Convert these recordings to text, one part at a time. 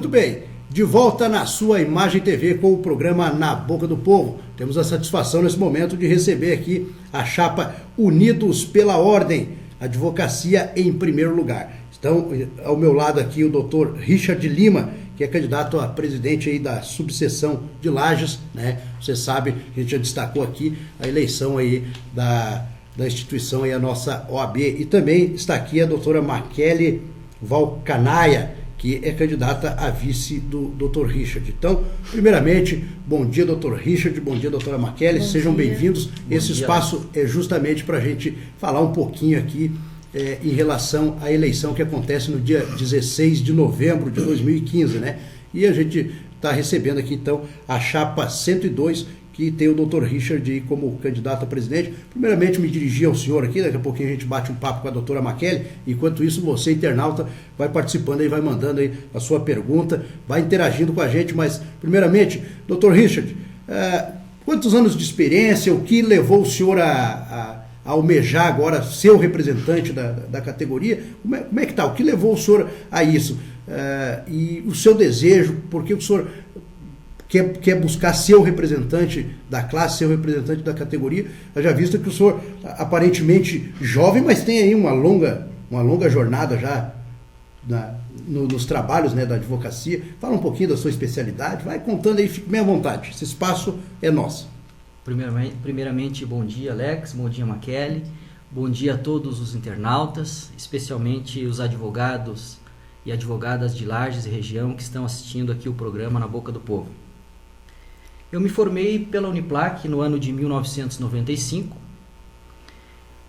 Muito bem, de volta na sua Imagem TV com o programa Na Boca do Povo. Temos a satisfação nesse momento de receber aqui a chapa Unidos pela Ordem, Advocacia em primeiro lugar. Estão ao meu lado aqui o doutor Richard Lima, que é candidato a presidente aí da subseção de Lages, né? Você sabe, a gente já destacou aqui a eleição aí da instituição aí, a nossa OAB. E também está aqui a doutora Makele Valcanaia, que é candidata a vice do Dr. Richard. Então, primeiramente, bom dia, Dr. Richard, bom dia, doutora Makele, sejam bem-vindos. Esse espaço é justamente para a gente falar um pouquinho aqui em relação à eleição que acontece no dia 16 de novembro de 2015, né? E a gente está recebendo aqui, então, a chapa 102, que tem o Dr. Richard aí como candidato a presidente. Primeiramente, me dirigir ao senhor aqui, daqui a pouquinho a gente bate um papo com a doutora Makele. Enquanto isso, você, internauta, vai participando aí, vai mandando aí a sua pergunta, vai interagindo com a gente. Mas, primeiramente, Dr. Richard, quantos anos de experiência, o que levou o senhor a almejar agora ser o representante da categoria? Como é que está? O que levou o senhor a isso? E o seu desejo, por que o senhor quer buscar ser o representante da classe, ser o representante da categoria? Eu já visto que o senhor, aparentemente jovem, mas tem aí uma longa jornada já nos trabalhos, né, da advocacia. Fala um pouquinho da sua especialidade, vai contando aí, fique bem à vontade. Esse espaço é nosso. Primeiramente, bom dia, Alex, bom dia, Makele, bom dia a todos os internautas, especialmente os advogados e advogadas de Lages e região que estão assistindo aqui o programa Na Boca do Povo. Eu me formei pela Uniplac no ano de 1995,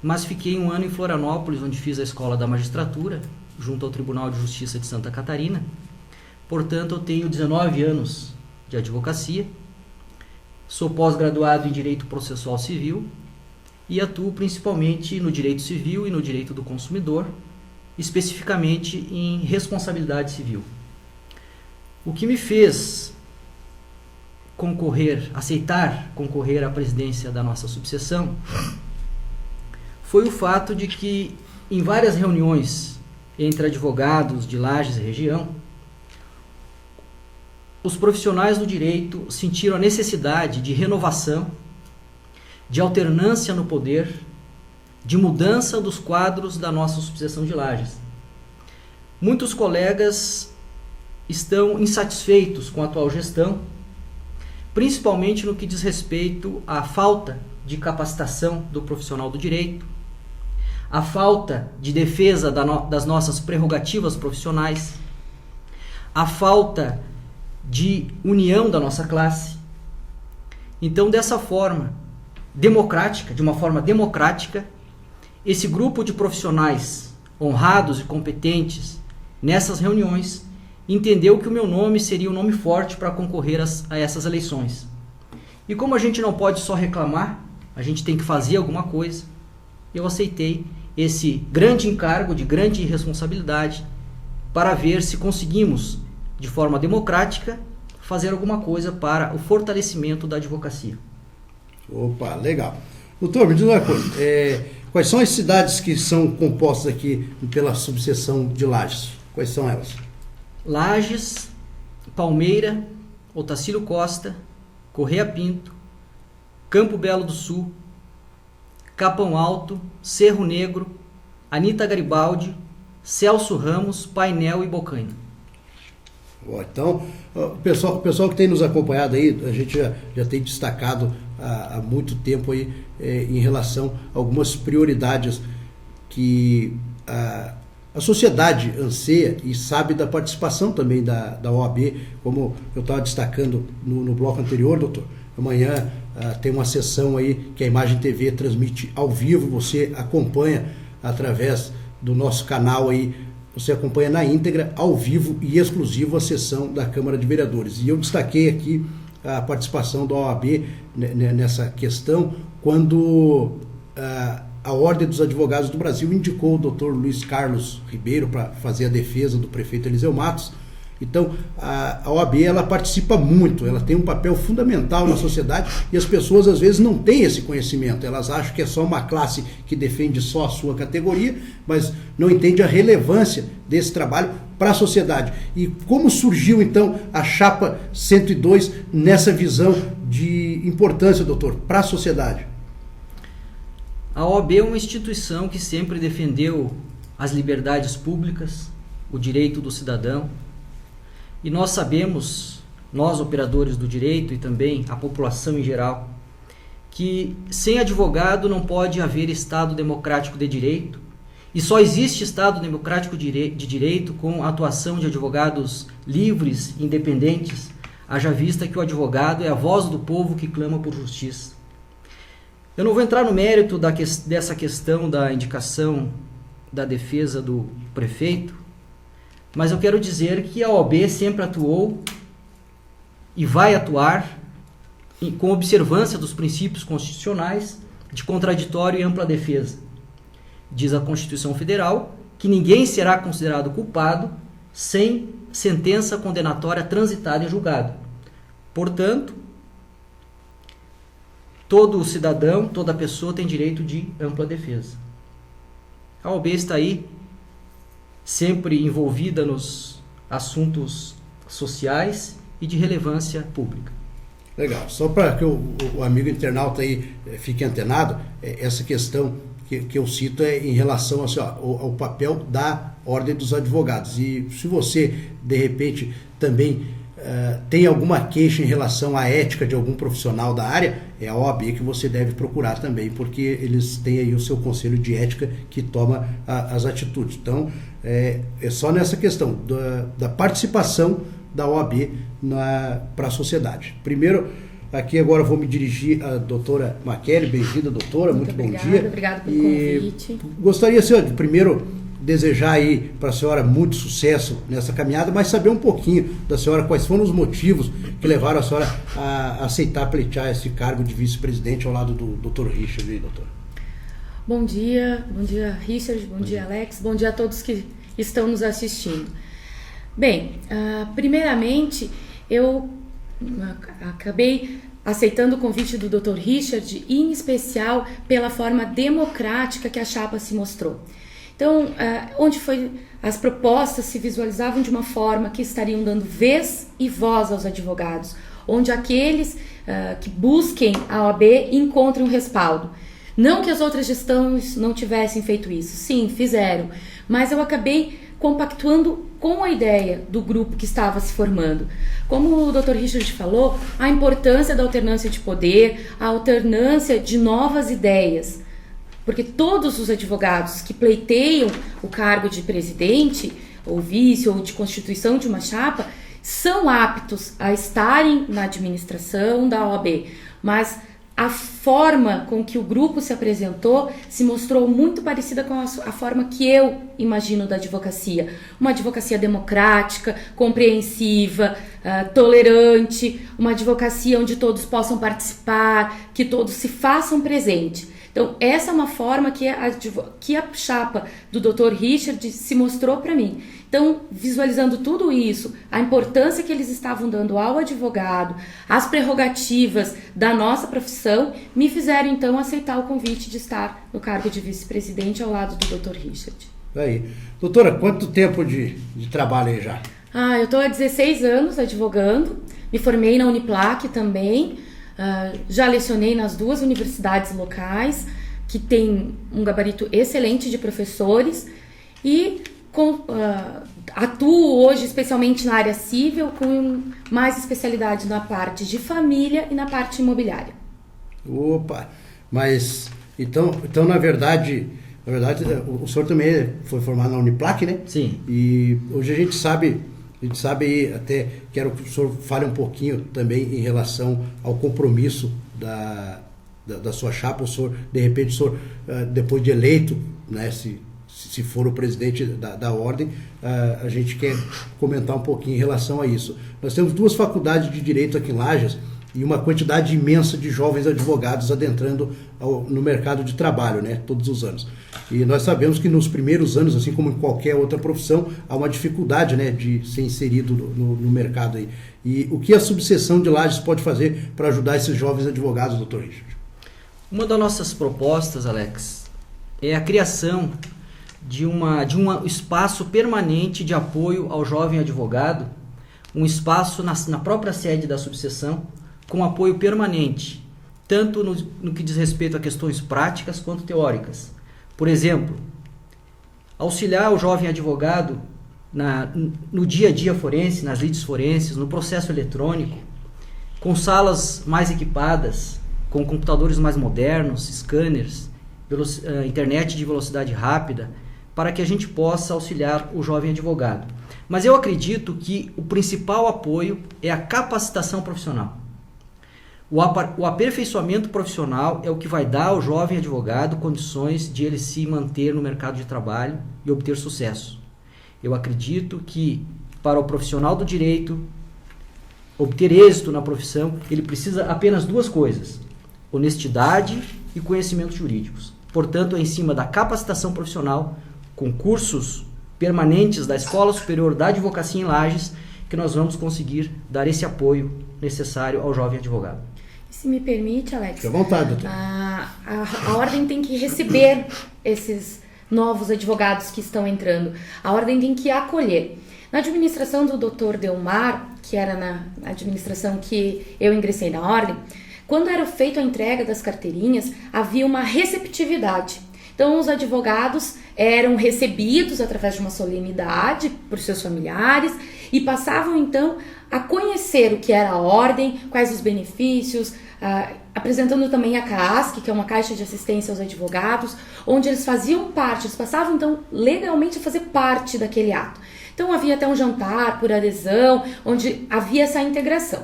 mas fiquei um ano em Florianópolis, onde fiz a Escola da Magistratura, junto ao Tribunal de Justiça de Santa Catarina. Portanto, eu tenho 19 anos de advocacia, sou pós-graduado em Direito Processual Civil e atuo principalmente no Direito Civil e no Direito do Consumidor, especificamente em responsabilidade civil. O que me fez aceitar concorrer à presidência da nossa subseção foi o fato de que em várias reuniões entre advogados de Lages e região, os profissionais do direito sentiram a necessidade de renovação, de alternância no poder, de mudança dos quadros da nossa subseção de Lages. Muitos colegas estão insatisfeitos com a atual gestão, principalmente no que diz respeito à falta de capacitação do profissional do direito, à falta de defesa das nossas prerrogativas profissionais, à falta de união da nossa classe. Então, dessa forma democrática, de uma forma democrática, esse grupo de profissionais honrados e competentes nessas reuniões entendeu que o meu nome seria um nome forte para concorrer a essas eleições. E como a gente não pode só reclamar, a gente tem que fazer alguma coisa, eu aceitei esse grande encargo de grande responsabilidade para ver se conseguimos, de forma democrática, fazer alguma coisa para o fortalecimento da advocacia. Opa, legal. Doutor, me diz uma coisa, quais são as cidades que são compostas aqui pela subseção de Lages? Quais são elas? Lages, Palmeira, Otacílio Costa, Correia Pinto, Campo Belo do Sul, Capão Alto, Cerro Negro, Anita Garibaldi, Celso Ramos, Painel e Bocaina. Então, o pessoal que tem nos acompanhado aí, a gente já tem destacado há muito tempo aí em relação a algumas prioridades que a sociedade anseia e sabe da participação também da OAB, como eu estava destacando no bloco anterior, doutor. Amanhã tem uma sessão aí que a Imagem TV transmite ao vivo, você acompanha através do nosso canal aí, você acompanha na íntegra, ao vivo e exclusivo a sessão da Câmara de Vereadores. E eu destaquei aqui a participação da OAB nessa questão, quando a Ordem dos Advogados do Brasil indicou o Dr. Luiz Carlos Ribeiro para fazer a defesa do prefeito Eliseu Matos. Então, a OAB, ela participa muito, ela tem um papel fundamental na sociedade e as pessoas às vezes não têm esse conhecimento, elas acham que é só uma classe que defende só a sua categoria, mas não entende a relevância desse trabalho para a sociedade. E como surgiu, então, a Chapa 102 nessa visão de importância, doutor, para a sociedade? A OAB é uma instituição que sempre defendeu as liberdades públicas, o direito do cidadão, e nós sabemos, nós operadores do direito e também a população em geral, que sem advogado não pode haver Estado democrático de direito, e só existe Estado democrático de direito com a atuação de advogados livres, independentes, haja vista que o advogado é a voz do povo que clama por justiça. Eu não vou entrar no mérito dessa questão da indicação da defesa do prefeito, mas eu quero dizer que a OAB sempre atuou e vai atuar com observância dos princípios constitucionais de contraditório e ampla defesa. Diz a Constituição Federal que ninguém será considerado culpado sem sentença condenatória transitada em julgado. Portanto, todo cidadão, toda pessoa tem direito de ampla defesa. A OAB está aí, sempre envolvida nos assuntos sociais e de relevância pública. Legal. Só para que o amigo internauta aí fique antenado, essa questão que eu cito é em relação assim, ao papel da Ordem dos Advogados. E se você, de repente, também tem alguma queixa em relação à ética de algum profissional da área, é a OAB que você deve procurar também, porque eles têm aí o seu conselho de ética que toma as atitudes. Então, é só nessa questão da participação da OAB para a sociedade. Primeiro, aqui agora vou me dirigir à doutora Maquele. Bem-vinda, doutora. Muito bom dia. Obrigada pelo convite. Gostaria, senhor, de primeiro desejar aí para a senhora muito sucesso nessa caminhada, mas saber um pouquinho da senhora quais foram os motivos que levaram a senhora a aceitar pleitear esse cargo de vice-presidente ao lado do Dr. Richard. E doutora? Bom dia, Richard, bom dia, Alex, bom dia a todos que estão nos assistindo. Bem, primeiramente, eu acabei aceitando o convite do Dr. Richard, em especial pela forma democrática que a chapa se mostrou. Então, onde as propostas se visualizavam de uma forma que estariam dando vez e voz aos advogados, onde aqueles que busquem a OAB encontrem um respaldo. Não que as outras gestões não tivessem feito isso, sim, fizeram, mas eu acabei compactuando com a ideia do grupo que estava se formando. Como o Dr. Richard falou, a importância da alternância de poder, a alternância de novas ideias, porque todos os advogados que pleiteiam o cargo de presidente, ou vice, ou de constituição de uma chapa, são aptos a estarem na administração da OAB, mas a forma com que o grupo se apresentou se mostrou muito parecida com a forma que eu imagino da advocacia. Uma advocacia democrática, compreensiva, tolerante, uma advocacia onde todos possam participar, que todos se façam presente. Então, essa é uma forma que a chapa do Dr. Richard se mostrou para mim. Então, visualizando tudo isso, a importância que eles estavam dando ao advogado, as prerrogativas da nossa profissão, me fizeram, então, aceitar o convite de estar no cargo de vice-presidente ao lado do Dr. Richard. Aí. Doutora, quanto tempo de trabalho aí já? Eu estou há 16 anos advogando, me formei na Uniplac também, já lecionei nas 2 universidades locais, que tem um gabarito excelente de professores, e atuo hoje especialmente na área civil, com mais especialidade na parte de família e na parte imobiliária. Opa, mas então na verdade o senhor também foi formado na Uniplac, né? Sim. E hoje a gente sabe aí, até quero que o senhor fale um pouquinho também em relação ao compromisso da sua chapa. O senhor, de repente, depois de eleito, né, se for o presidente da ordem, a gente quer comentar um pouquinho em relação a isso. Nós temos 2 faculdades de direito aqui em Lages e uma quantidade imensa de jovens advogados adentrando no mercado de trabalho, né, todos os anos. E nós sabemos que nos primeiros anos, assim como em qualquer outra profissão, há uma dificuldade, né, de ser inserido no mercado aí. E o que a subseção de Lages pode fazer para ajudar esses jovens advogados, doutor Richard? Uma das nossas propostas, Alex, é a criação de um espaço permanente de apoio ao jovem advogado, um espaço na própria sede da subseção, com apoio permanente, tanto no que diz respeito a questões práticas quanto teóricas. Por exemplo, auxiliar o jovem advogado no dia a dia forense, nas lides forenses, no processo eletrônico, com salas mais equipadas, com computadores mais modernos, scanners, internet de velocidade rápida, para que a gente possa auxiliar o jovem advogado. Mas eu acredito que o principal apoio é a capacitação profissional. O aperfeiçoamento profissional é o que vai dar ao jovem advogado condições de ele se manter no mercado de trabalho e obter sucesso. Eu acredito que para o profissional do direito obter êxito na profissão, ele precisa apenas duas coisas: honestidade e conhecimentos jurídicos. Portanto, é em cima da capacitação profissional, com cursos permanentes da Escola Superior da Advocacia em Lages, que nós vamos conseguir dar esse apoio necessário ao jovem advogado. Se me permite, Alex, fique à vontade, doutor. A ordem tem que receber esses novos advogados que estão entrando. A ordem tem que acolher. Na administração do Dr. Delmar, que era na administração que eu ingressei na ordem, quando era feita a entrega das carteirinhas, havia uma receptividade. Então, os advogados eram recebidos através de uma solenidade por seus familiares e passavam, então, a conhecer o que era a ordem, quais os benefícios, apresentando também a CAASC, que é uma Caixa de Assistência aos Advogados, onde eles faziam parte, eles passavam, então, legalmente a fazer parte daquele ato. Então, havia até um jantar por adesão, onde havia essa integração.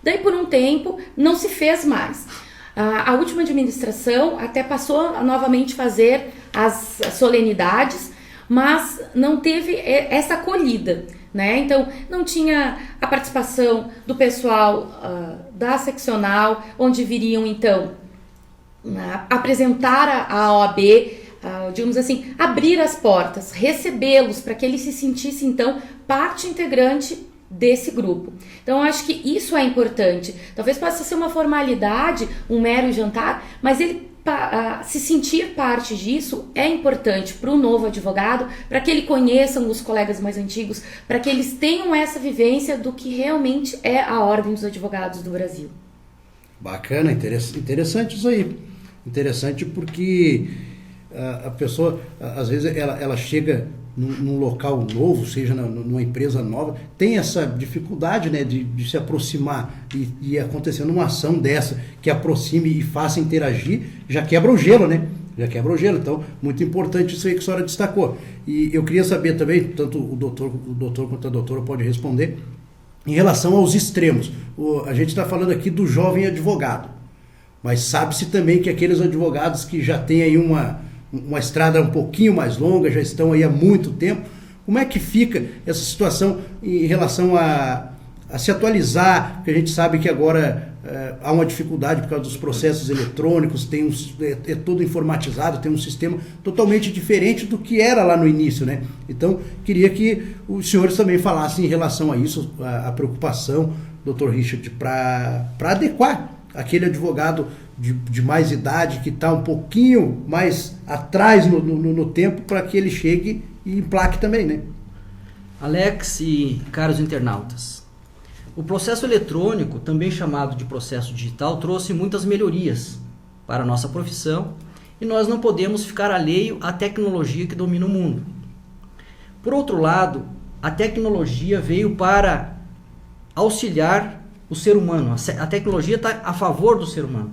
Daí, por um tempo, não se fez mais. A última administração até passou a novamente fazer as solenidades, mas não teve essa acolhida, né? Então, não tinha a participação do pessoal da seccional, onde viriam, então, apresentar a OAB, digamos assim, abrir as portas, recebê-los para que eles se sentissem, então, parte integrante desse grupo. Então, eu acho que isso é importante. Talvez possa ser uma formalidade, um mero jantar, mas ele se sentir parte disso é importante para o novo advogado, para que ele conheça os colegas mais antigos, para que eles tenham essa vivência do que realmente é a Ordem dos Advogados do Brasil. Bacana, interessante isso aí. Interessante porque a pessoa, às vezes, ela chega num local novo, seja numa empresa nova, tem essa dificuldade, né, de se aproximar e acontecendo uma ação dessa que aproxime e faça interagir, já quebra o gelo, né? Já quebra o gelo. Então, muito importante isso aí que a senhora destacou. E eu queria saber também, tanto o doutor quanto a doutora pode responder, em relação aos extremos. A gente está falando aqui do jovem advogado, mas sabe-se também que aqueles advogados que já têm aí uma estrada um pouquinho mais longa, já estão aí há muito tempo. Como é que fica essa situação em relação a se atualizar? Porque a gente sabe que agora há uma dificuldade por causa dos processos eletrônicos, é todo informatizado, tem um sistema totalmente diferente do que era lá no início, né? Então, queria que os senhores também falassem em relação a isso, a preocupação, Dr. Richard, para adequar aquele advogado de mais idade, que está um pouquinho mais atrás no tempo, para que ele chegue e emplaque também, né? Alex e caros internautas, o processo eletrônico, também chamado de processo digital, trouxe muitas melhorias para a nossa profissão e nós não podemos ficar alheio à tecnologia que domina o mundo. Por outro lado, a tecnologia veio para auxiliar o ser humano. A tecnologia está a favor do ser humano.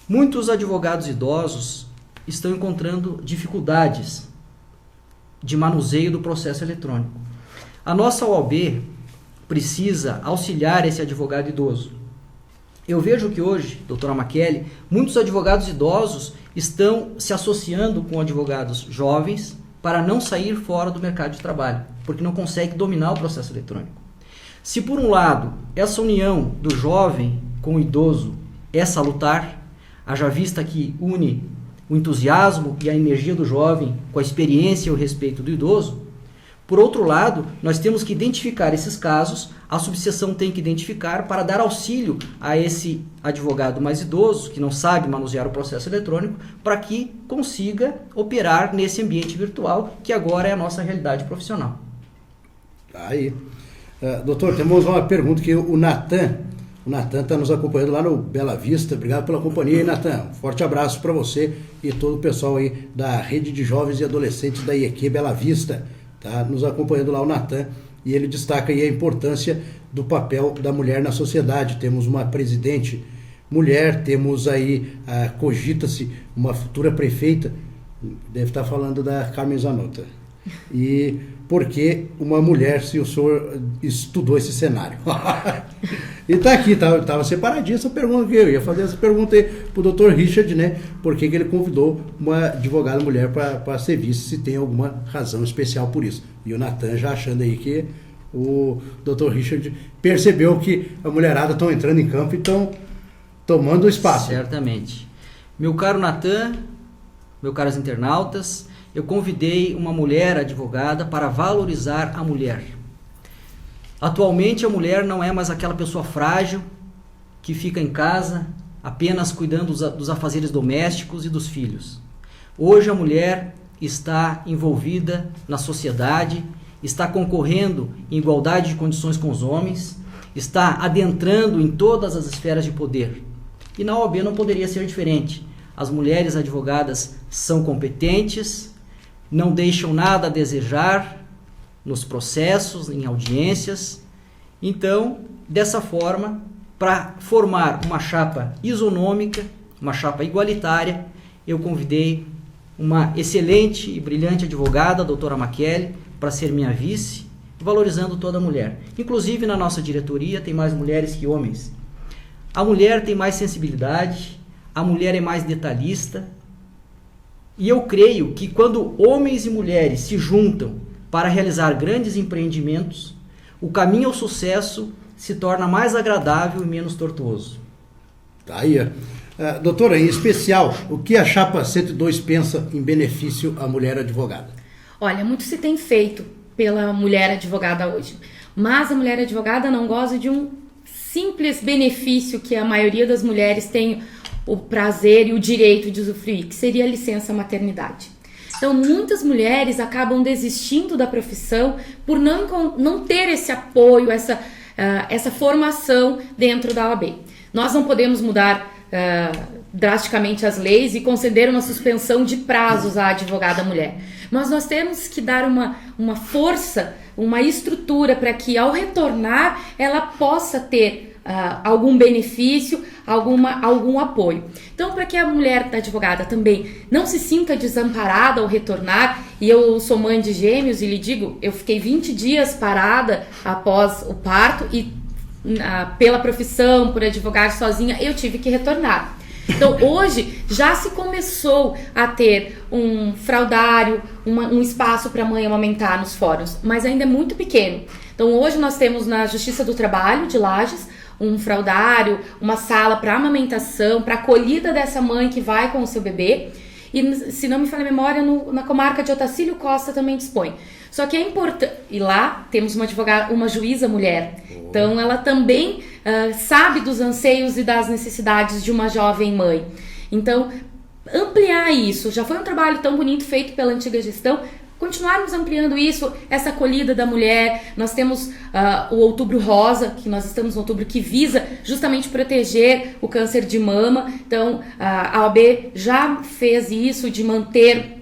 Muitos advogados idosos estão encontrando dificuldades de manuseio do processo eletrônico. A nossa OAB precisa auxiliar esse advogado idoso. Eu vejo que hoje, doutora Maquele, muitos advogados idosos estão se associando com advogados jovens para não sair fora do mercado de trabalho, porque não conseguem dominar o processo eletrônico. Se por um lado essa união do jovem com o idoso é salutar, haja vista que une o entusiasmo e a energia do jovem com a experiência e o respeito do idoso, Por outro lado, nós temos que identificar esses casos, a subseção tem que identificar para dar auxílio a esse advogado mais idoso, que não sabe manusear o processo eletrônico, para que consiga operar nesse ambiente virtual, que agora é a nossa realidade profissional. Aí. Doutor, temos uma pergunta que o Natan está nos acompanhando lá no Bela Vista. Obrigado pela companhia, Natan. Um forte abraço para você e todo o pessoal aí da Rede de Jovens e Adolescentes da IEQ Bela Vista. Tá nos acompanhando lá o Natan, e ele destaca aí a importância do papel da mulher na sociedade. Temos uma presidente mulher, temos aí, cogita-se uma futura prefeita, deve estar falando da Carmen Zanotto. E por que uma mulher, se o senhor estudou esse cenário? E está aqui, estava separadinha essa pergunta, que eu ia fazer essa pergunta aí para o Dr. Richard, né? Por que ele convidou uma advogada mulher para ser vice, se tem alguma razão especial por isso. E o Natan já achando aí que o Dr. Richard percebeu que a mulherada estão entrando em campo e estão tomando espaço. Certamente. Meu caro Natan, meus caros internautas, eu convidei uma mulher advogada para valorizar a mulher. Atualmente a mulher não é mais aquela pessoa frágil que fica em casa apenas cuidando dos afazeres domésticos e dos filhos. Hoje a mulher está envolvida na sociedade, está concorrendo em igualdade de condições com os homens, está adentrando em todas as esferas de poder. E na OAB não poderia ser diferente. As mulheres advogadas são competentes, não deixam nada a desejar nos processos, em audiências. Então, dessa forma, para formar uma chapa isonômica, uma chapa igualitária, eu convidei uma excelente e brilhante advogada, a doutora Maquele, para ser minha vice, valorizando toda mulher. Inclusive, na nossa diretoria, tem mais mulheres que homens. A mulher tem mais sensibilidade, a mulher é mais detalhista, e eu creio que quando homens e mulheres se juntam para realizar grandes empreendimentos, o caminho ao sucesso se torna mais agradável e menos tortuoso. Tá aí. Doutora, em especial, o que a Chapa 102 pensa em benefício à mulher advogada? Olha, muito se tem feito pela mulher advogada hoje, mas a mulher advogada não goza de um simples benefício que a maioria das mulheres tem o prazer e o direito de usufruir, que seria a licença maternidade. Então, muitas mulheres acabam desistindo da profissão por não ter esse apoio, essa formação dentro da OAB. Nós não podemos mudar drasticamente as leis e conceder uma suspensão de prazos à advogada mulher. Mas nós temos que dar uma força, uma estrutura para que, ao retornar, ela possa ter algum benefício, algum apoio. Então, para que a mulher da advogada também não se sinta desamparada ao retornar, e eu sou mãe de gêmeos e lhe digo, eu fiquei 20 dias parada após o parto e pela profissão, por advogar sozinha, eu tive que retornar. Então, hoje já se começou a ter um fraudário, um espaço para a mãe amamentar nos fóruns, mas ainda é muito pequeno. Então, hoje nós temos na Justiça do Trabalho de Lages um fraudário, uma sala para amamentação, para acolhida dessa mãe que vai com o seu bebê. E, se não me falha a memória, na comarca de Otacílio Costa também dispõe. Só que é importante... E lá temos uma juíza mulher. Então, ela também sabe dos anseios e das necessidades de uma jovem mãe. Então, ampliar isso. Já foi um trabalho tão bonito feito pela antiga gestão. Continuarmos ampliando isso, essa acolhida da mulher. Nós temos o Outubro Rosa, que nós estamos no outubro, que visa justamente proteger o câncer de mama. Então, a OAB já fez isso de manter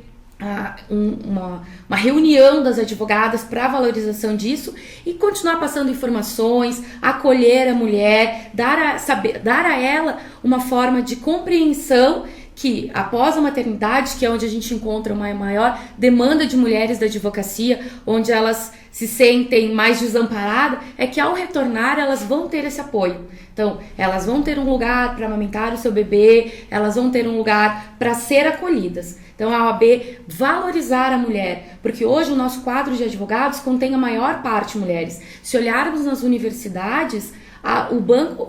uma reunião das advogadas para a valorização disso e continuar passando informações, acolher a mulher, dar a ela uma forma de compreensão que após a maternidade, que é onde a gente encontra uma maior demanda de mulheres da advocacia, onde elas se sentem mais desamparadas, é que ao retornar elas vão ter esse apoio. Então, elas vão ter um lugar para amamentar o seu bebê, elas vão ter um lugar para ser acolhidas. Então, a OAB valorizar a mulher, porque hoje o nosso quadro de advogados contém a maior parte mulheres. Se olharmos nas universidades,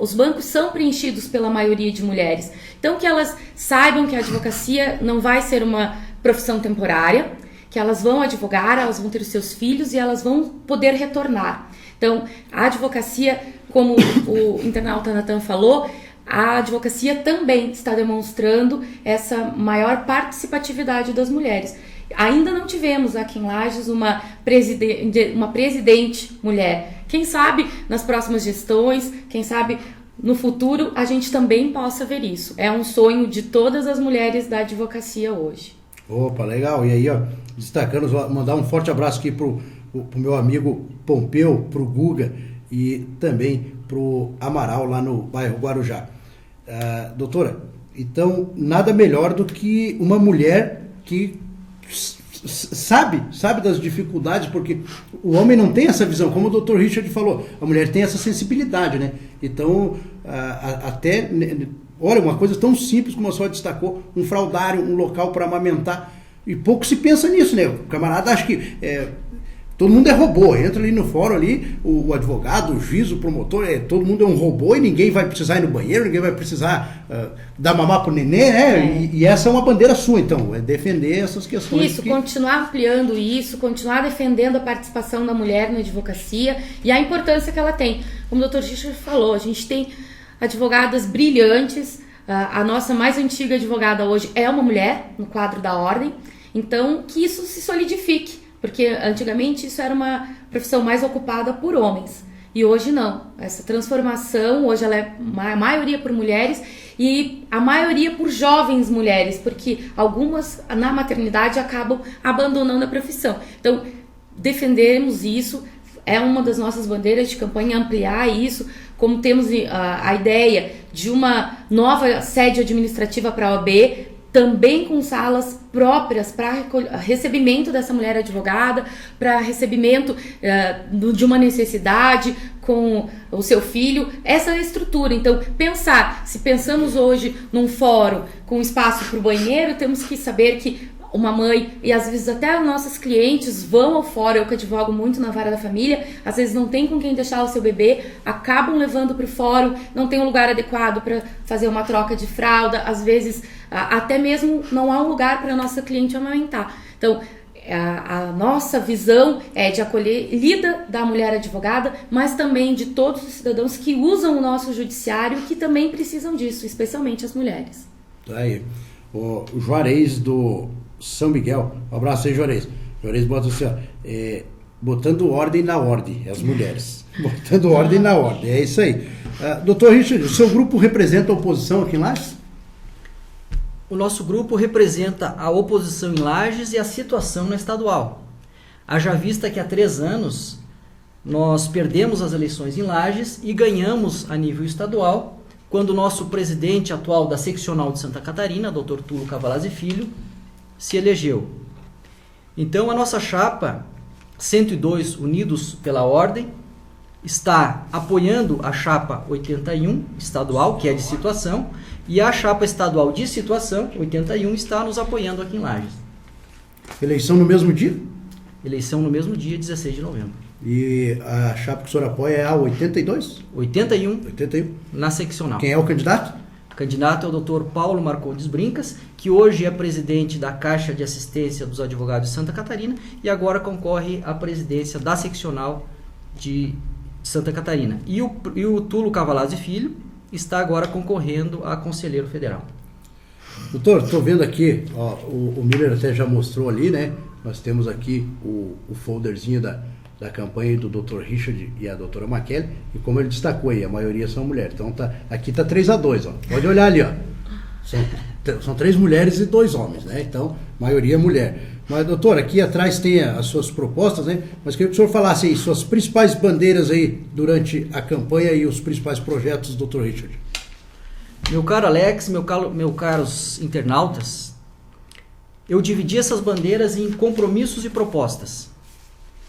os bancos são preenchidos pela maioria de mulheres. Então, que elas saibam que a advocacia não vai ser uma profissão temporária, que elas vão advogar, elas vão ter os seus filhos e elas vão poder retornar. Então, a advocacia, como o internauta Nathan falou, a advocacia também está demonstrando essa maior participatividade das mulheres. Ainda não tivemos aqui em Lages uma presidente mulher. Quem sabe nas próximas gestões, quem sabe no futuro a gente também possa ver isso. É um sonho de todas as mulheres da advocacia hoje. Opa, legal. E aí, ó, destacando, mandar um forte abraço aqui pro meu amigo Pompeu, pro Guga e também pro Amaral lá no bairro Guarujá. Doutora, então nada melhor do que uma mulher que sabe das dificuldades, porque o homem não tem essa visão, como o Dr. Richard falou, a mulher tem essa sensibilidade, né? Então, até, olha, uma coisa tão simples como a senhora destacou, um fraldário, um local para amamentar, e pouco se pensa nisso, né? O camarada acha que todo mundo é robô, entra ali no fórum ali, o advogado, o juiz, o promotor, todo mundo é um robô e ninguém vai precisar ir no banheiro, ninguém vai precisar dar mamar pro neném, né? E essa é uma bandeira sua, então, é defender essas questões. Isso, continuar ampliando isso, continuar defendendo a participação da mulher na advocacia e a importância que ela tem. Como o Dr. Richard falou, a gente tem advogadas brilhantes, a nossa mais antiga advogada hoje é uma mulher no quadro da ordem, então que isso se solidifique. Porque antigamente isso era uma profissão mais ocupada por homens. E hoje não. Essa transformação, hoje ela é a maioria por mulheres e a maioria por jovens mulheres, porque algumas na maternidade acabam abandonando a profissão. Então, defendermos isso, é uma das nossas bandeiras de campanha, ampliar isso, como temos a ideia de uma nova sede administrativa para a OAB, também com salas próprias para recebimento dessa mulher advogada, para recebimento de uma necessidade com o seu filho, essa estrutura. Então, se pensamos hoje num fórum com espaço para o banheiro, temos que saber que uma mãe, e às vezes até os nossos clientes vão ao fórum, eu que advogo muito na vara da família, às vezes não tem com quem deixar o seu bebê, acabam levando para o fórum, não tem um lugar adequado para fazer uma troca de fralda, às vezes até mesmo não há um lugar para a nossa cliente amamentar. Então, a nossa visão é de acolhida da mulher advogada, mas também de todos os cidadãos que usam o nosso judiciário, que também precisam disso, especialmente as mulheres. Tá aí. O Juarez do São Miguel, um abraço aí, Juarez. Juarez bota assim, ó, botando ordem na ordem, as mulheres. Botando ordem na ordem, é isso aí. Doutor Richard, o seu grupo representa a oposição aqui em Lages? O nosso grupo representa a oposição em Lages e a situação na estadual. Haja vista que há 3 anos nós perdemos as eleições em Lages e ganhamos a nível estadual, quando o nosso presidente atual da seccional de Santa Catarina, Dr. Túlio Cavalazzi Filho, se elegeu. Então a nossa chapa 102 Unidos pela Ordem está apoiando a chapa 81 estadual, que é de situação, e a chapa estadual de situação 81 está nos apoiando aqui em Lages. Eleição no mesmo dia? Eleição no mesmo dia, 16 de novembro. E a chapa que o senhor apoia é a 82? 81. 81. Na seccional. Quem é o candidato? O candidato é o Dr. Paulo Marcondes Brincas, que hoje é presidente da Caixa de Assistência dos Advogados de Santa Catarina e agora concorre à presidência da seccional de Santa Catarina. E o Túlio Cavalazzi Filho está agora concorrendo a conselheiro federal. Doutor, estou vendo aqui, ó, o Miller até já mostrou ali, né? Nós temos aqui o folderzinho da campanha do Dr. Richard e a doutora Maquele, e como ele destacou aí, a maioria são mulheres. Então aqui tá 3-2, ó. Pode olhar ali, ó. São 3 mulheres e 2 homens, né? Então, maioria mulher. Mas, doutor, aqui atrás tem as suas propostas, né? Mas queria que o senhor falasse aí suas principais bandeiras aí durante a campanha e os principais projetos do Dr. Richard. Meu caro Alex, meus caros internautas, eu dividi essas bandeiras em compromissos e propostas.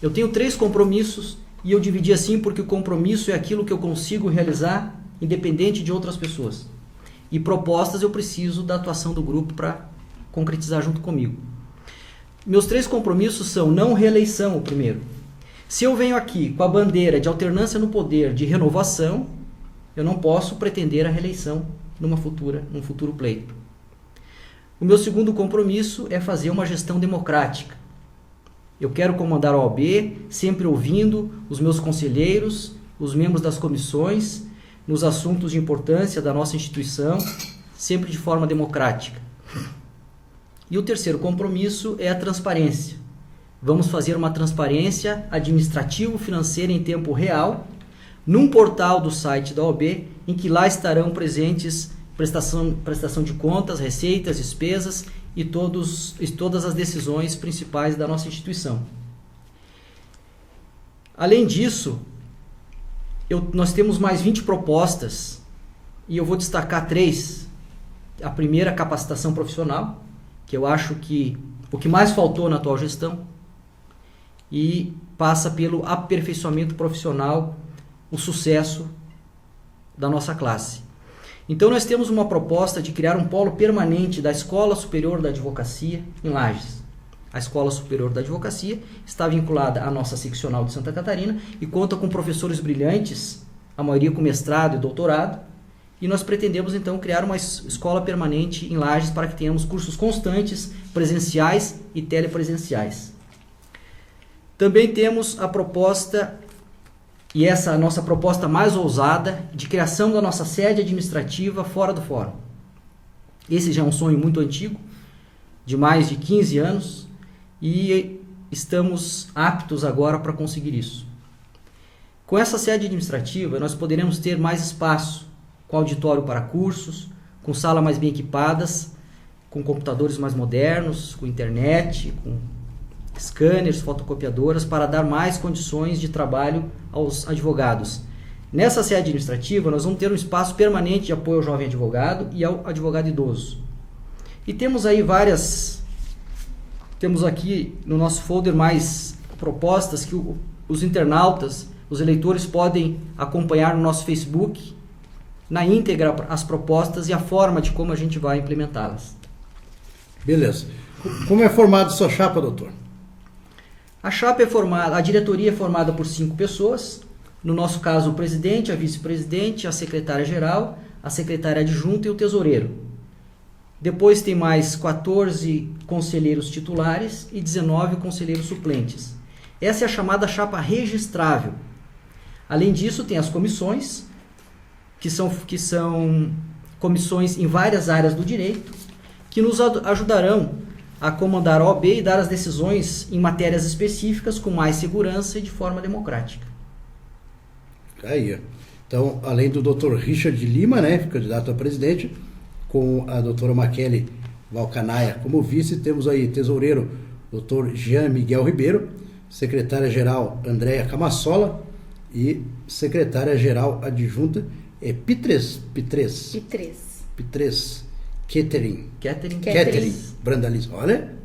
Eu tenho 3 compromissos e eu dividi assim porque o compromisso é aquilo que eu consigo realizar independente de outras pessoas. E propostas eu preciso da atuação do grupo para concretizar junto comigo. Meus 3 compromissos são não reeleição, o primeiro. Se eu venho aqui com a bandeira de alternância no poder, de renovação, eu não posso pretender a reeleição num futuro pleito. O meu segundo compromisso é fazer uma gestão democrática. Eu quero comandar a OAB sempre ouvindo os meus conselheiros, os membros das comissões, nos assuntos de importância da nossa instituição, sempre de forma democrática. E o terceiro compromisso é a transparência. Vamos fazer uma transparência administrativo-financeira em tempo real, num portal do site da OAB, em que lá estarão presentes prestação de contas, receitas, despesas e todas as decisões principais da nossa instituição. Além disso, nós temos mais 20 propostas e eu vou destacar 3. A primeira, capacitação profissional, que eu acho que o que mais faltou na atual gestão, e passa pelo aperfeiçoamento profissional, o sucesso da nossa classe. Então nós temos uma proposta de criar um polo permanente da Escola Superior da Advocacia em Lages. A Escola Superior da Advocacia está vinculada à nossa seccional de Santa Catarina e conta com professores brilhantes, a maioria com mestrado e doutorado, e nós pretendemos então criar uma escola permanente em Lages para que tenhamos cursos constantes, presenciais e telepresenciais. Também temos a proposta, e essa é a nossa proposta mais ousada, de criação da nossa sede administrativa fora do fórum. Esse já é um sonho muito antigo, de mais de 15 anos, e estamos aptos agora para conseguir isso. Com essa sede administrativa, nós poderemos ter mais espaço, com auditório para cursos, com salas mais bem equipadas, com computadores mais modernos, com internet, com scanners, fotocopiadoras, para dar mais condições de trabalho aos advogados. Nessa sede administrativa, nós vamos ter um espaço permanente de apoio ao jovem advogado e ao advogado idoso. E temos aí temos aqui no nosso folder mais propostas que os internautas, os eleitores podem acompanhar no nosso Facebook, na íntegra, as propostas e a forma de como a gente vai implementá-las. Beleza. Como é formado sua chapa, doutor? A chapa a diretoria é formada por 5 pessoas, no nosso caso o presidente, a vice-presidente, a secretária-geral, a secretária adjunta e o tesoureiro. Depois tem mais 14 conselheiros titulares e 19 conselheiros suplentes. Essa é a chamada chapa registrável. Além disso, tem as comissões, que são comissões em várias áreas do direito, que nos ajudarão a comandar a OAB e dar as decisões em matérias específicas com mais segurança e de forma democrática. Aí, então, além do Dr. Richard Lima, né, candidato a presidente, com a doutora Maquele Valcanaia como vice, temos aí tesoureiro Dr. Jean Miguel Ribeiro, secretária-geral Andréa Camassola e secretária-geral adjunta Pitres Kettering Brandaliz. Olha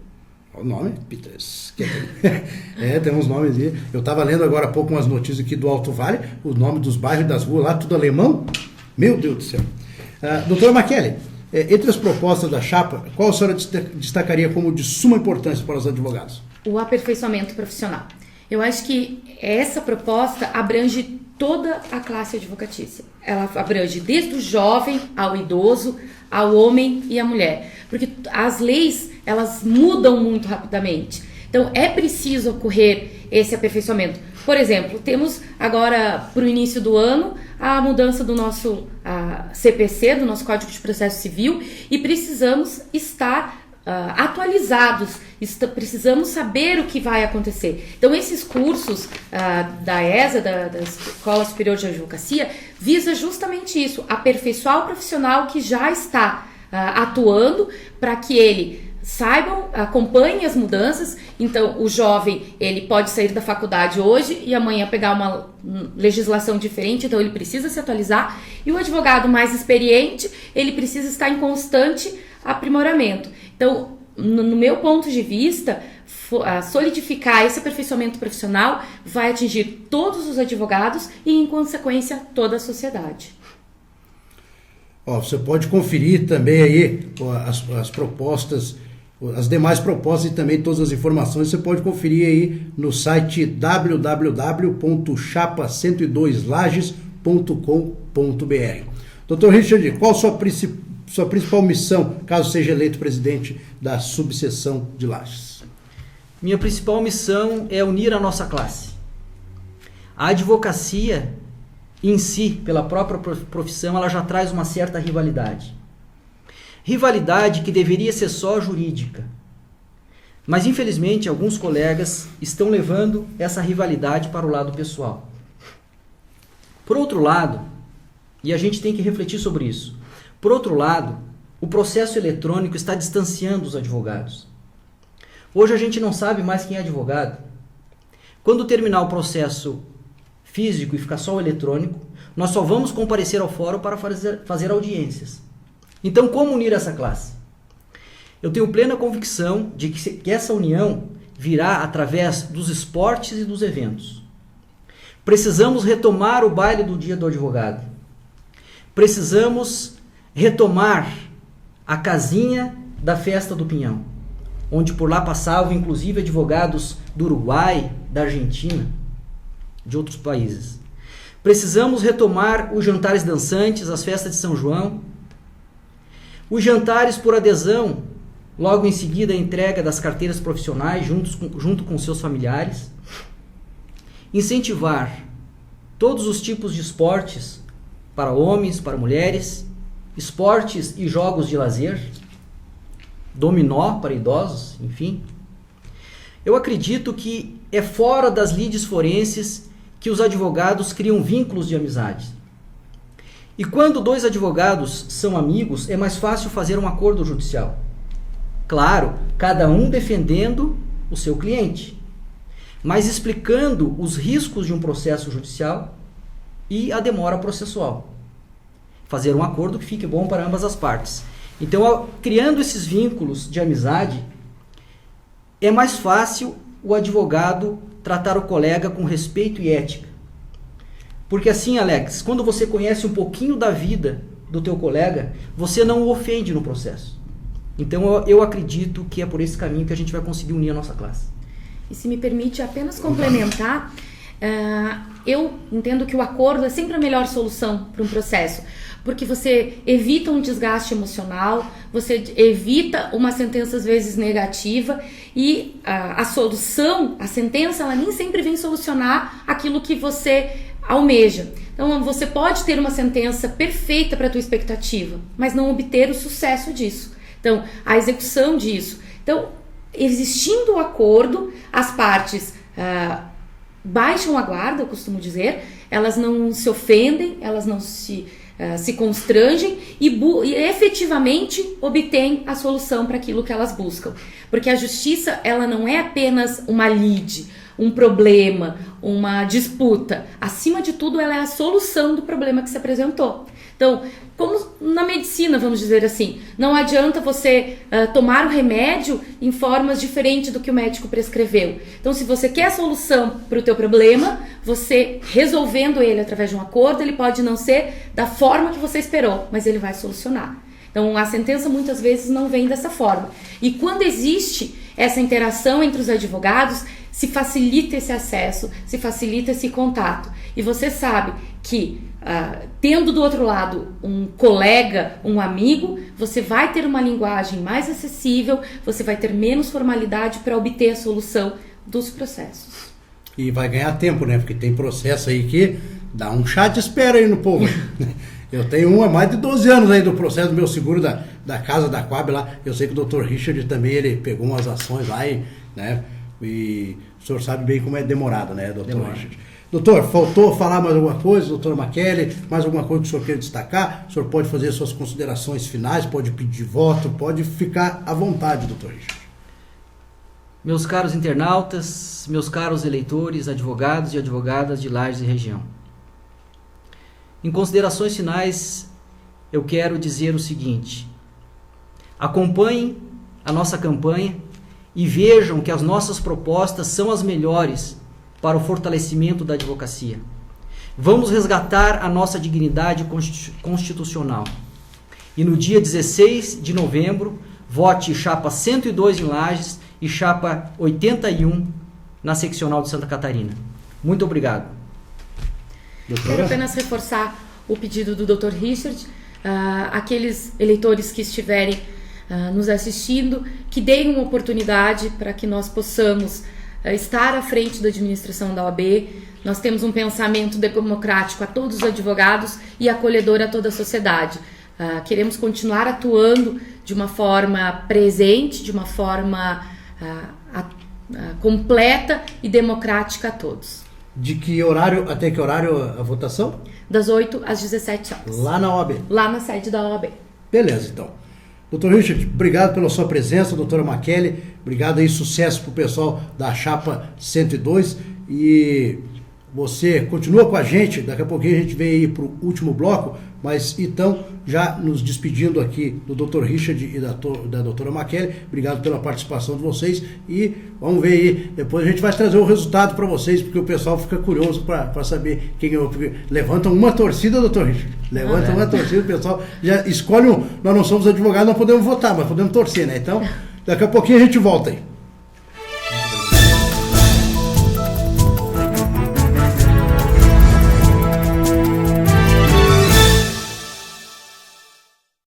o nome, Pitres Kettering. Tem uns nomes aí. Eu estava lendo agora há pouco umas notícias aqui do Alto Vale, o nome dos bairros e das ruas lá, tudo alemão. Meu Deus do céu. Doutora Maquele, entre as propostas da chapa, qual a senhora destacaria como de suma importância para os advogados? O aperfeiçoamento profissional. Eu acho que essa proposta abrange toda a classe advocatícia. Ela abrange desde o jovem ao idoso, ao homem e à mulher. Porque as leis, elas mudam muito rapidamente. Então, é preciso ocorrer esse aperfeiçoamento. Por exemplo, temos agora, para o início do ano, a mudança do nosso CPC, do nosso Código de Processo Civil, e precisamos estar atualizados, precisamos saber o que vai acontecer. Então, esses cursos da ESA, da Escola Superior de Advocacia, visa justamente isso, aperfeiçoar o profissional que já está atuando, para que ele saibam, acompanhem as mudanças. Então, o jovem, ele pode sair da faculdade hoje e amanhã pegar uma legislação diferente, então ele precisa se atualizar. E o advogado mais experiente, ele precisa estar em constante aprimoramento. Então, no meu ponto de vista, solidificar esse aperfeiçoamento profissional vai atingir todos os advogados e, em consequência, toda a sociedade. Você pode conferir também aí as propostas, as demais propostas e também todas as informações você pode conferir aí no site www.chapa102lages.com.br. Dr. Richard, qual a sua principal missão, caso seja eleito presidente da subseção de Lages? minha principal missão é unir a nossa classe. A advocacia em si, pela própria profissão, ela já traz uma certa rivalidade. Rivalidade que deveria ser só jurídica. Mas, infelizmente, alguns colegas estão levando essa rivalidade para o lado pessoal. Por outro lado, e a gente tem que refletir sobre isso, por outro lado, o processo eletrônico está distanciando os advogados. Hoje a gente não sabe mais quem é advogado. Quando terminar o processo físico e ficar só o eletrônico, nós só vamos comparecer ao fórum para fazer audiências. Então, como unir essa classe? Eu tenho plena convicção de que essa união virá através dos esportes e dos eventos. Precisamos retomar o baile do Dia do Advogado. Precisamos retomar a casinha da Festa do Pinhão, onde por lá passavam inclusive advogados do Uruguai, da Argentina, de outros países. Precisamos retomar os jantares dançantes, as festas de São João, os jantares por adesão, logo em seguida a entrega das carteiras profissionais junto com seus familiares. Incentivar todos os tipos de esportes para homens, para mulheres, esportes e jogos de lazer, dominó para idosos, enfim. Eu acredito que é fora das lides forenses que os advogados criam vínculos de amizade. E quando dois advogados são amigos, é mais fácil fazer um acordo judicial. Claro, cada um defendendo o seu cliente, mas explicando os riscos de um processo judicial e a demora processual. Fazer um acordo que fique bom para ambas as partes. Então, criando esses vínculos de amizade, é mais fácil o advogado tratar o colega com respeito e ética. Porque assim, Alex, quando você conhece um pouquinho da vida do teu colega, você não o ofende no processo. Então, eu acredito que é por esse caminho que a gente vai conseguir unir a nossa classe. E se me permite apenas complementar, eu entendo que o acordo é sempre a melhor solução para um processo, porque você evita um desgaste emocional, você evita uma sentença às vezes negativa e a solução, a sentença, ela nem sempre vem solucionar aquilo que você almeja. Então você pode ter uma sentença perfeita para a tua expectativa, mas não obter o sucesso disso. Então a execução disso. Então, existindo o acordo, as partes baixam a guarda, eu costumo dizer, elas não se ofendem, elas não se constrangem e efetivamente obtêm a solução para aquilo que elas buscam. Porque a justiça, ela não é apenas uma lide, um problema, uma disputa. Acima de tudo, ela é a solução do problema que se apresentou. Então, como na medicina, vamos dizer assim, não adianta você tomar o remédio em formas diferentes do que o médico prescreveu. Então, se você quer a solução para o teu problema, você resolvendo ele através de um acordo, ele pode não ser da forma que você esperou, mas ele vai solucionar. Então, a sentença muitas vezes não vem dessa forma. E quando existe essa interação entre os advogados, se facilita esse acesso, se facilita esse contato. E você sabe que, tendo do outro lado um colega, um amigo, você vai ter uma linguagem mais acessível, você vai ter menos formalidade para obter a solução dos processos. E vai ganhar tempo, né? Porque tem processo aí que dá um chá de espera aí no povo. Eu tenho há mais de 12 anos aí do processo do meu seguro da casa da Coab lá. Eu sei que o Dr. Richard também, ele pegou umas ações lá e, né? E o senhor sabe bem como é demorado, né, Dr. Richard? Doutor, faltou falar mais alguma coisa, doutor Machelli? Mais alguma coisa que o senhor quer destacar? O senhor pode fazer suas considerações finais, pode pedir voto, pode ficar à vontade, doutor Richard. Meus caros internautas, meus caros eleitores, advogados e advogadas de Lages e região. Em considerações finais, eu quero dizer o seguinte: acompanhem a nossa campanha e vejam que as nossas propostas são as melhores para o fortalecimento da advocacia. Vamos resgatar a nossa dignidade constitucional. E no dia 16 de novembro, vote chapa 102 em Lages e chapa 81 na seccional de Santa Catarina. Muito obrigado. Doutora? Quero apenas reforçar o pedido do Dr. Richard. Aqueles eleitores que estiverem nos assistindo, que deem uma oportunidade para que nós possamos estar à frente da administração da OAB. Nós temos um pensamento democrático a todos os advogados e acolhedor a toda a sociedade. Queremos continuar atuando de uma forma presente, de uma forma completa e democrática a todos. De que horário, até que horário a votação? Das 8 às 17 horas. Lá na OAB? Lá na sede da OAB. Beleza, então. Doutor Richard, obrigado pela sua presença, doutora Makely, obrigado aí, sucesso pro pessoal da Chapa 102, e você continua com a gente, daqui a pouquinho a gente vem aí pro último bloco, mas então, já nos despedindo aqui do Dr. Richard e da doutora Makely, obrigado pela participação de vocês, e vamos ver aí, depois a gente vai trazer o resultado para vocês, porque o pessoal fica curioso para saber quem ganhou. Levantam uma torcida, doutor Richard, levantam uma torcida, o pessoal já escolhe nós não somos advogados, não podemos votar, mas podemos torcer, né? Então, daqui a pouquinho a gente volta aí.